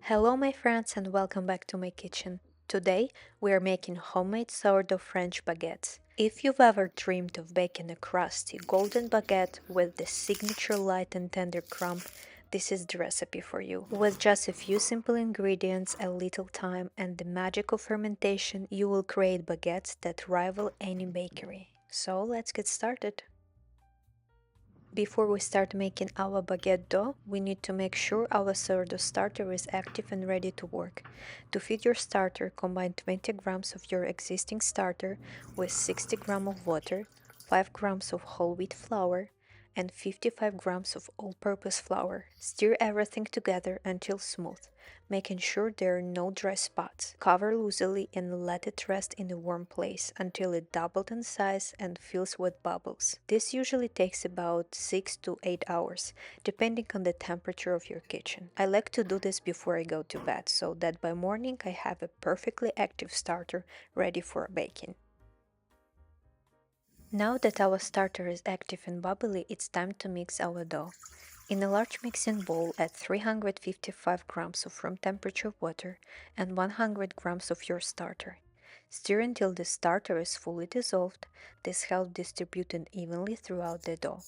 Hello my friends and welcome back to my kitchen. Today we are making homemade sourdough French baguettes. If you've ever dreamed of baking a crusty golden baguette with the signature light and tender crumb, this is the recipe for you. With just a few simple ingredients, a little time and the magic of fermentation, you will create baguettes that rival any bakery. So let's get started. Before we start making our baguette dough, we need to make sure our sourdough starter is active and ready to work. To feed your starter, combine 20 grams of your existing starter with 60 grams of water, 5 grams of whole wheat flour, and 55 grams of all-purpose flour. Stir everything together until smooth, making sure there are no dry spots. Cover loosely and let it rest in a warm place until it doubles in size and fills with bubbles. This usually takes about 6 to 8 hours, depending on the temperature of your kitchen. I like to do this before I go to bed, so that by morning I have a perfectly active starter ready for baking. Now that our starter is active and bubbly, it's time to mix our dough. In a large mixing bowl, add 355 grams of room temperature water and 100 grams of your starter. Stir until the starter is fully dissolved. This helps distribute it evenly throughout the dough.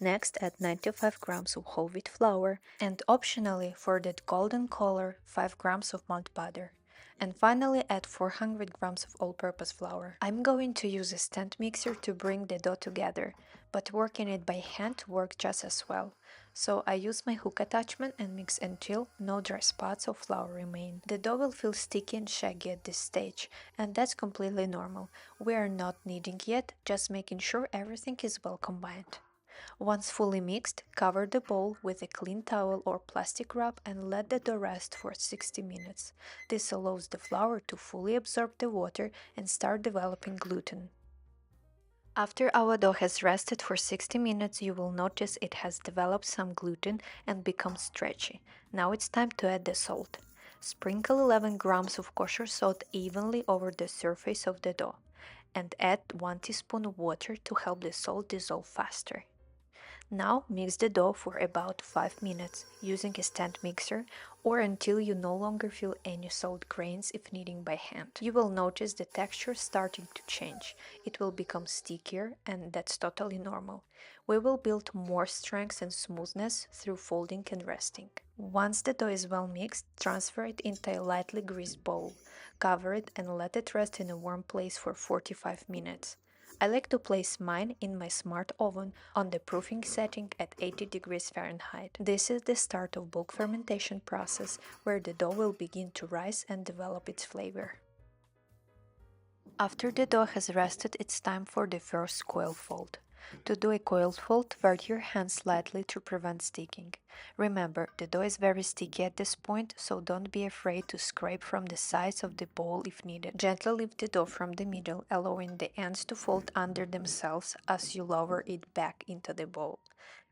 Next, add 95 grams of whole wheat flour and optionally, for that golden color, 5 grams of malt butter. And finally, add 400 grams of all-purpose flour. I'm going to use a stand mixer to bring the dough together, but working it by hand works just as well. So I use my hook attachment and mix until no dry spots of flour remain. The dough will feel sticky and shaggy at this stage, and that's completely normal. We are not kneading yet, just making sure everything is well combined. Once fully mixed, cover the bowl with a clean towel or plastic wrap and let the dough rest for 60 minutes. This allows the flour to fully absorb the water and start developing gluten. After our dough has rested for 60 minutes, you will notice it has developed some gluten and become stretchy. Now it's time to add the salt. Sprinkle 11 grams of kosher salt evenly over the surface of the dough and add 1 teaspoon of water to help the salt dissolve faster. Now mix the dough for about 5 minutes using a stand mixer or until you no longer feel any salt grains if kneading by hand. You will notice the texture starting to change. It will become stickier and that's totally normal. We will build more strength and smoothness through folding and resting. Once the dough is well mixed, transfer it into a lightly greased bowl. Cover it and let it rest in a warm place for 45 minutes. I like to place mine in my smart oven on the proofing setting at 80 degrees Fahrenheit. This is the start of bulk fermentation process where the dough will begin to rise and develop its flavor. After the dough has rested, it's time for the first coil fold. To do a coil fold, wet your hands slightly to prevent sticking. Remember, the dough is very sticky at this point, so don't be afraid to scrape from the sides of the bowl if needed. Gently lift the dough from the middle, allowing the ends to fold under themselves as you lower it back into the bowl.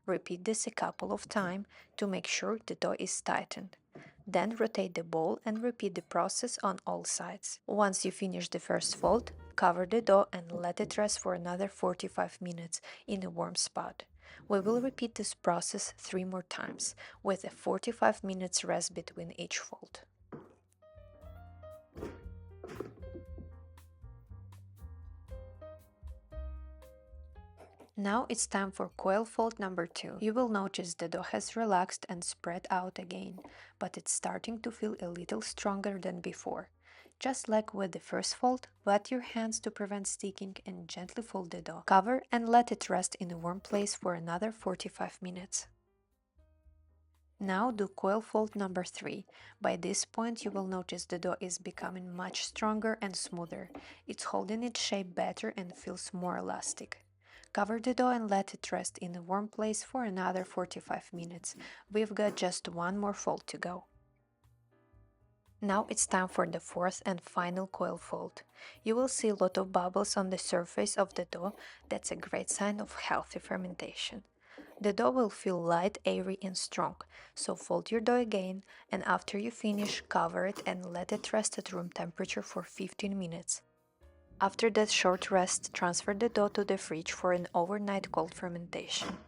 Repeat this a couple of times to make sure the dough is tightened. Then rotate the bowl and repeat the process on all sides. Once you finish the first fold, cover the dough and let it rest for another 45 minutes in a warm spot. We will repeat this process 3 more times, with a 45 minutes rest between each fold. Now it's time for coil fold number 2. You will notice the dough has relaxed and spread out again, but it's starting to feel a little stronger than before. Just like with the first fold, wet your hands to prevent sticking and gently fold the dough. Cover and let it rest in a warm place for another 45 minutes. Now do coil fold number 3. By this point you will notice the dough is becoming much stronger and smoother. It's holding its shape better and feels more elastic. Cover the dough and let it rest in a warm place for another 45 minutes. We've got just one more fold to go. Now it's time for the fourth and final coil fold. You will see a lot of bubbles on the surface of the dough. That's a great sign of healthy fermentation. The dough will feel light, airy and strong, so fold your dough again and after you finish, cover it and let it rest at room temperature for 15 minutes. After that short rest, transfer the dough to the fridge for an overnight cold fermentation.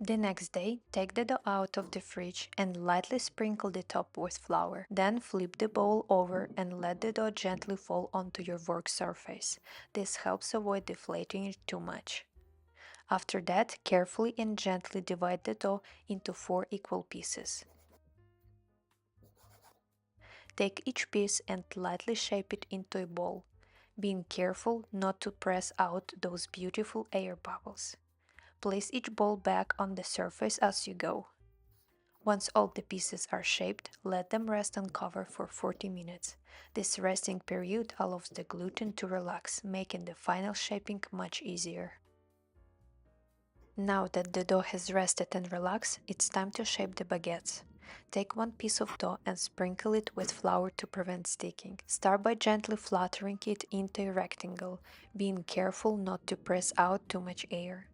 The next day, take the dough out of the fridge and lightly sprinkle the top with flour. Then flip the bowl over and let the dough gently fall onto your work surface. This helps avoid deflating it too much. After that, carefully and gently divide the dough into 4 equal pieces. Take each piece and lightly shape it into a ball, being careful not to press out those beautiful air bubbles. Place each ball back on the surface as you go. Once all the pieces are shaped, let them rest on cover for 40 minutes. This resting period allows the gluten to relax, making the final shaping much easier. Now that the dough has rested and relaxed, it's time to shape the baguettes. Take one piece of dough and sprinkle it with flour to prevent sticking. Start by gently fluttering it into a rectangle, being careful not to press out too much air.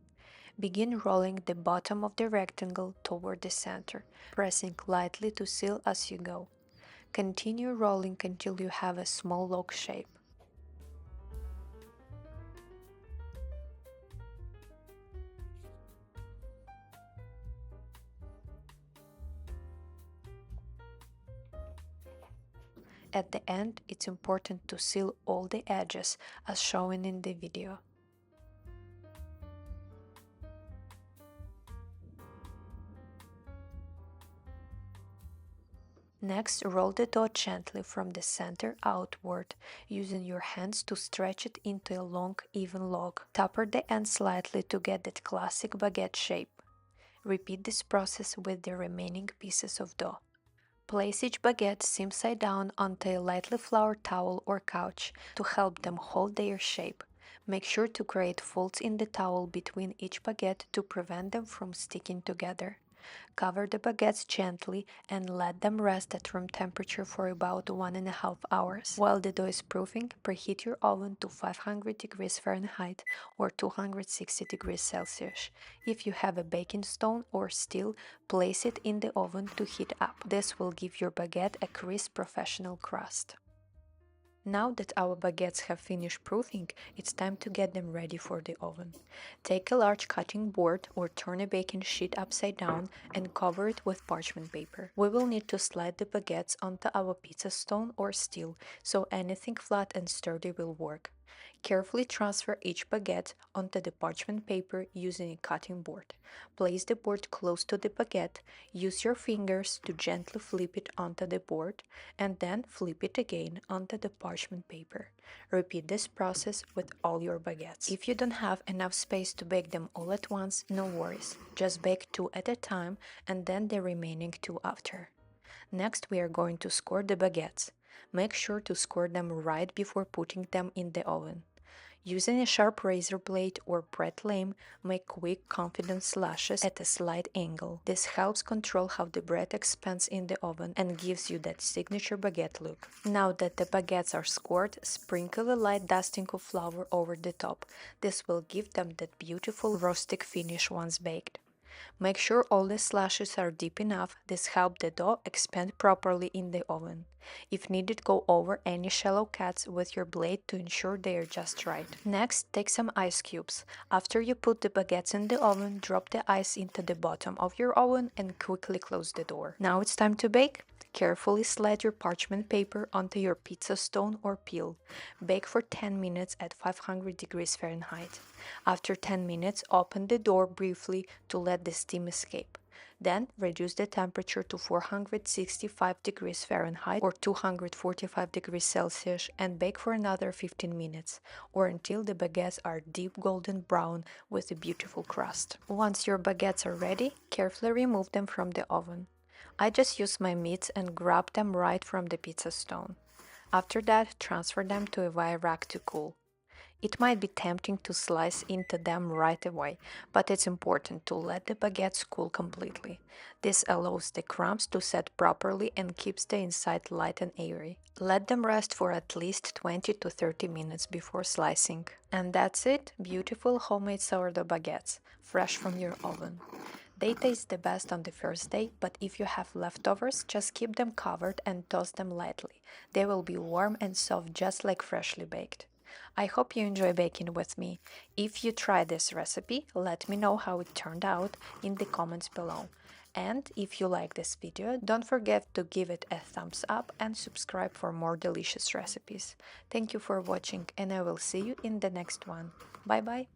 Begin rolling the bottom of the rectangle toward the center, pressing lightly to seal as you go. Continue rolling until you have a small log shape. At the end, it's important to seal all the edges as shown in the video. Next, roll the dough gently from the center outward, using your hands to stretch it into a long, even log. Taper the end slightly to get that classic baguette shape. Repeat this process with the remaining pieces of dough. Place each baguette seam side down onto a lightly floured towel or couch to help them hold their shape. Make sure to create folds in the towel between each baguette to prevent them from sticking together. Cover the baguettes gently and let them rest at room temperature for about 1.5 hours. While the dough is proofing, preheat your oven to 500 degrees Fahrenheit or 260 degrees Celsius. If you have a baking stone or steel, place it in the oven to heat up. This will give your baguette a crisp professional crust. Now that our baguettes have finished proofing, it's time to get them ready for the oven. Take a large cutting board or turn a baking sheet upside down and cover it with parchment paper. We will need to slide the baguettes onto our pizza stone or steel, so anything flat and sturdy will work. Carefully transfer each baguette onto the parchment paper using a cutting board. Place the board close to the baguette, use your fingers to gently flip it onto the board, and then flip it again onto the parchment paper. Repeat this process with all your baguettes. If you don't have enough space to bake them all at once, no worries. Just bake 2 at a time and then the remaining 2 after. Next, we are going to score the baguettes. Make sure to score them right before putting them in the oven. Using a sharp razor blade or bread lame, make quick, confident slashes at a slight angle. This helps control how the bread expands in the oven and gives you that signature baguette look. Now that the baguettes are scored, sprinkle a light dusting of flour over the top. This will give them that beautiful rustic finish once baked. Make sure all the slashes are deep enough. This helps the dough expand properly in the oven. If needed, go over any shallow cuts with your blade to ensure they are just right. Next, take some ice cubes. After you put the baguettes in the oven, drop the ice into the bottom of your oven and quickly close the door. Now it's time to bake. Carefully slide your parchment paper onto your pizza stone or peel. Bake for 10 minutes at 500 degrees Fahrenheit. After 10 minutes, open the door briefly to let the steam escape. Then reduce the temperature to 465 degrees Fahrenheit or 245 degrees Celsius and bake for another 15 minutes or until the baguettes are deep golden brown with a beautiful crust. Once your baguettes are ready, carefully remove them from the oven. I just use my mitts and grab them right from the pizza stone. After that, transfer them to a wire rack to cool. It might be tempting to slice into them right away, but it's important to let the baguettes cool completely. This allows the crumbs to set properly and keeps the inside light and airy. Let them rest for at least 20 to 30 minutes before slicing. And that's it, beautiful homemade sourdough baguettes, fresh from your oven. They taste the best on the first day, but if you have leftovers, just keep them covered and toast them lightly. They will be warm and soft just like freshly baked. I hope you enjoy baking with me. If you try this recipe, let me know how it turned out in the comments below. And if you like this video, don't forget to give it a thumbs up and subscribe for more delicious recipes. Thank you for watching, and I will see you in the next one. Bye bye!